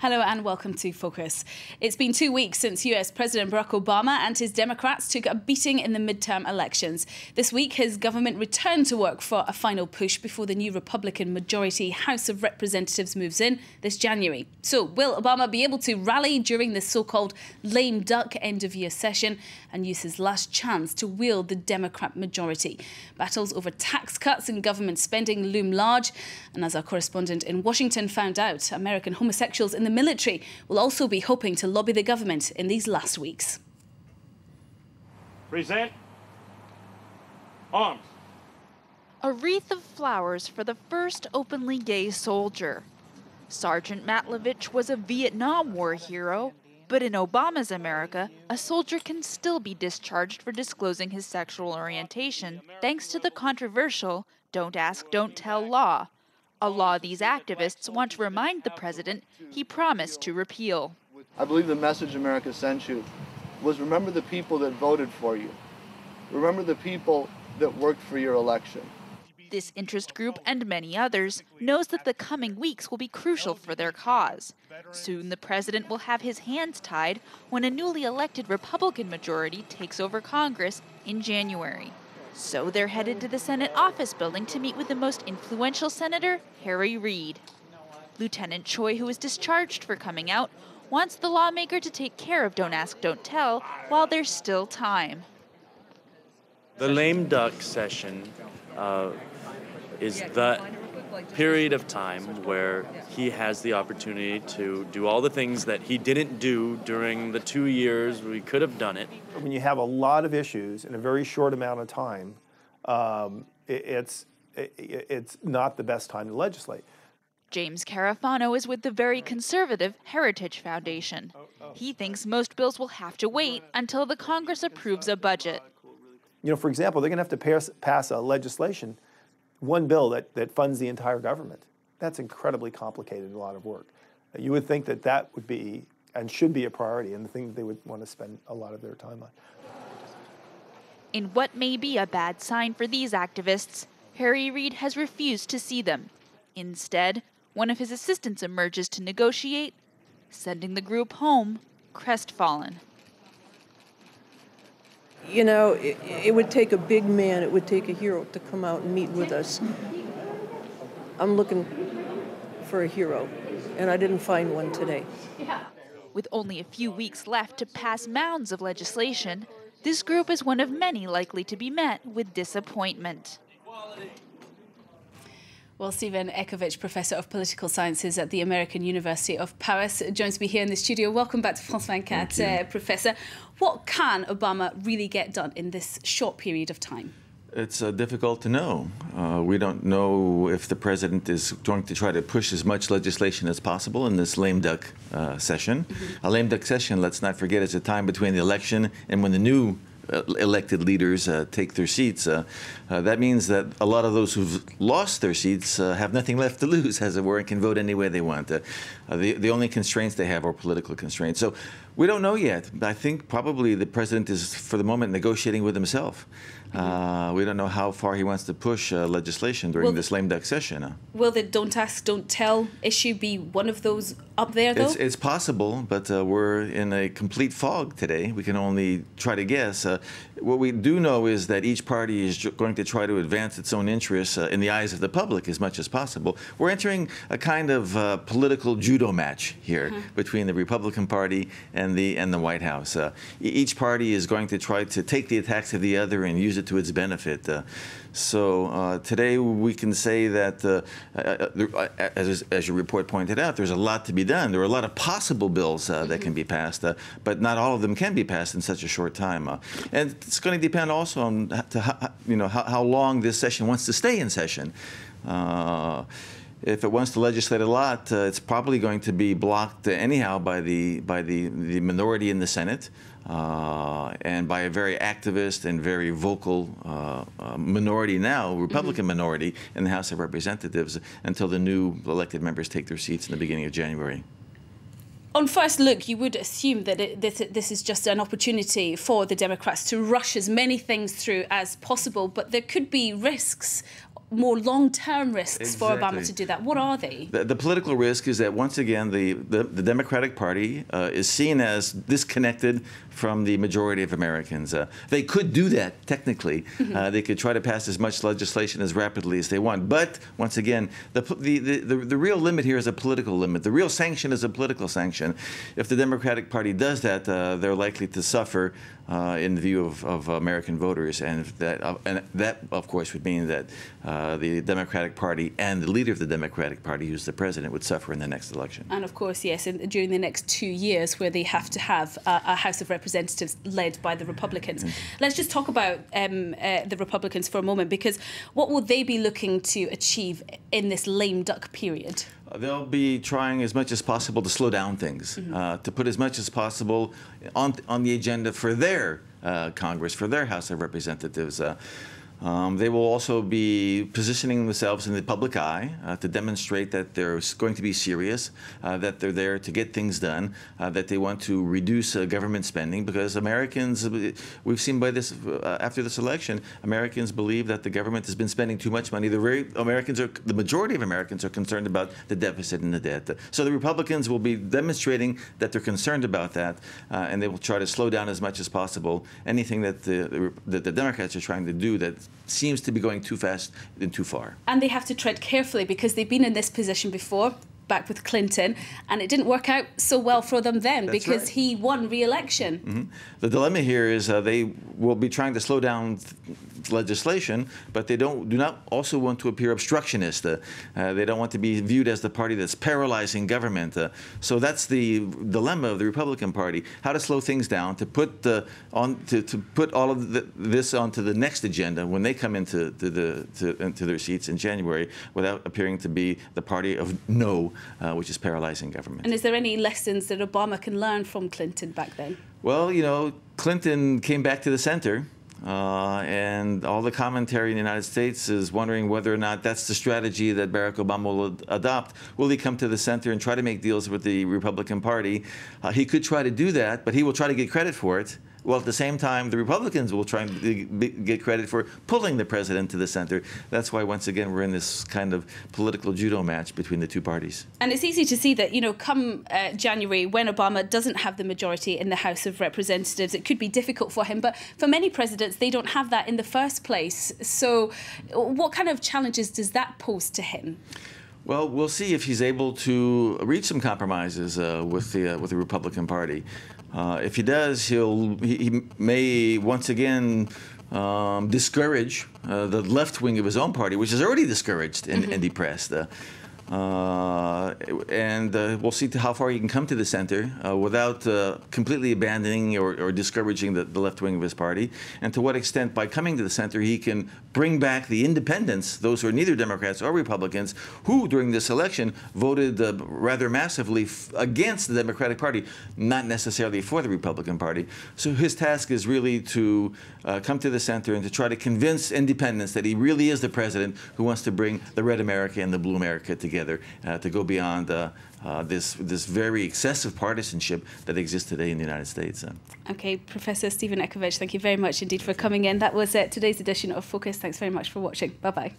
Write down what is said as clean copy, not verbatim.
Hello and welcome to Focus. It's been 2 weeks since US President Barack Obama and his Democrats took a beating in the midterm elections. This week, his government returned to work for a final push before the new Republican majority House of Representatives moves in this January. So, will Obama be able to rally during this so-called lame duck end-of-year session and use his last chance to wield the Democrat majority? Battles over tax cuts and government spending loom large. And as our correspondent in Washington found out, American homosexuals in the military will also be hoping to lobby the government in these last weeks. Present arms. A wreath of flowers for the first openly gay soldier. Sergeant Matlovich was a Vietnam War hero, but in Obama's America, a soldier can still be discharged for disclosing his sexual orientation, thanks to the controversial Don't Ask, Don't Tell law. A law these activists want to remind the president he promised to repeal. I believe the message America sent you was remember the people that voted for you. Remember the people that worked for your election. This interest group and many others knows that the coming weeks will be crucial for their cause. Soon the president will have his hands tied when a newly elected Republican majority takes over Congress in January. So they're headed to the Senate office building to meet with the most influential senator, Harry Reid. Lieutenant Choi, who was discharged for coming out, wants the lawmaker to take care of Don't Ask, Don't Tell while there's still time. The lame duck session is the period of time where he has the opportunity to do all the things that he didn't do during the 2 years we could have done it. When you have a lot of issues in a very short amount of time, it's not the best time to legislate. James Carafano is with the very conservative Heritage Foundation. He thinks most bills will have to wait until the Congress approves a budget. You know, for example, they're going to have to pass a legislation, one bill that funds the entire government. That's incredibly complicated and a lot of work. You would think that that would be and should be a priority and the thing that they would want to spend a lot of their time on. In what may be a bad sign for these activists, Harry Reid has refused to see them. Instead, one of his assistants emerges to negotiate, sending the group home crestfallen. You know, it would take a big man, it would take a hero to come out and meet with us. I'm looking for a hero, and I didn't find one today. With only a few weeks left to pass mounds of legislation, this group is one of many likely to be met with disappointment. Well, Stephen Ekovich, Professor of Political Sciences at the American University of Paris, joins me here in the studio. Welcome back to France 24, Professor. What can Obama really get done in this short period of time? It's difficult to know. We don't know if the president is going to try to push as much legislation as possible in this lame duck session. A lame duck session, let's not forget, is a time between the election and when the new elected leaders take their seats. That means that a lot of those who've lost their seats have nothing left to lose, as it were, and can vote any way they want. The only constraints they have are political constraints. So we don't know yet. I think probably the president is, for the moment, negotiating with himself. We don't know how far he wants to push legislation during this lame duck session. Will the Don't Ask, Don't Tell issue be one of those up there, though? It's possible, but we're in a complete fog today. We can only try to guess. What we do know is that each party is going to try to advance its own interests in the eyes of the public as much as possible. We're entering a kind of political judo match here between the Republican Party and the White House. Each party is going to try to take the attacks of the other and use it to its benefit. So today we can say that, as your report pointed out, there's a lot to be done. There are a lot of possible bills that can be passed, but not all of them can be passed in such a short time. And it's going to depend also on how long this session wants to stay in session. If it wants to legislate a lot, it's probably going to be blocked anyhow by the minority in the Senate. And by a very activist and very vocal minority now, Republican minority in the House of Representatives, until the new elected members take their seats in the beginning of January. On first look, you would assume that this is just an opportunity for the Democrats to rush as many things through as possible, but there could be risks more long-term risks for Exactly. Obama to do that. What are they? The political risk is that, once again, the Democratic Party is seen as disconnected from the majority of Americans. They could do that, technically. They could try to pass as much legislation as rapidly as they want. But, once again, the real limit here is a political limit. The real sanction is a political sanction. If the Democratic Party does that, they're likely to suffer in the view of American voters. And that, of course, would mean that the Democratic Party and the leader of the Democratic Party, who's the president, would suffer in the next election. And, of course, yes, during the next 2 years, where they have to have a House of Representatives led by the Republicans. Let's just talk about the Republicans for a moment, because what will they be looking to achieve in this lame duck period? They'll be trying as much as possible to slow down things, to put as much as possible on the agenda for their Congress, for their House of Representatives. They will also be positioning themselves in the public eye to demonstrate that they're going to be serious, that they're there to get things done, that they want to reduce government spending, because Americans, we've seen by this, after this election, Americans believe that the government has been spending too much money. The majority of Americans are concerned about the deficit and the debt. So the Republicans will be demonstrating that they're concerned about that, and they will try to slow down as much as possible anything that the Democrats are trying to do that seems to be going too fast and too far. And they have to tread carefully, because they've been in this position before, back with Clinton, and it didn't work out so well for them then. That's because right. He won re-election. The dilemma here is they will be trying to slow down legislation, but they do not also want to appear obstructionist. They don't want to be viewed as the party that's paralyzing government. So that's the dilemma of the Republican Party: how to slow things down, to put put all of this onto the next agenda when they come into their seats in January, without appearing to be the party of no, which is paralyzing government. And is there any lessons that Obama can learn from Clinton back then? Well, you know, Clinton came back to the center. And all the commentary in the United States is wondering whether or not that's the strategy that Barack Obama will adopt. Will he come to the center and try to make deals with the Republican Party? He could try to do that, but he will try to get credit for it. Well, at the same time, the Republicans will try and get credit for pulling the president to the center. That's why, once again, we're in this kind of political judo match between the two parties. And it's easy to see that, you know, come January, when Obama doesn't have the majority in the House of Representatives, it could be difficult for him. But for many presidents, they don't have that in the first place. So what kind of challenges does that pose to him? Well, we'll see if he's able to reach some compromises with the Republican Party. If he does, he may once again discourage the left wing of his own party, which is already discouraged and depressed. And we'll see how far he can come to the center without completely abandoning or discouraging the left wing of his party, and to what extent, by coming to the center, he can bring back the independents, those who are neither Democrats or Republicans, who during this election voted rather massively against the Democratic Party, not necessarily for the Republican Party. So his task is really to come to the center and to try to convince independents that he really is the president who wants to bring the red America and the blue America together, to go beyond this very excessive partisanship that exists today in the United States. Okay, Professor Stephen Ecovitch, thank you very much indeed for coming in. That was today's edition of Focus. Thanks very much for watching. Bye-bye.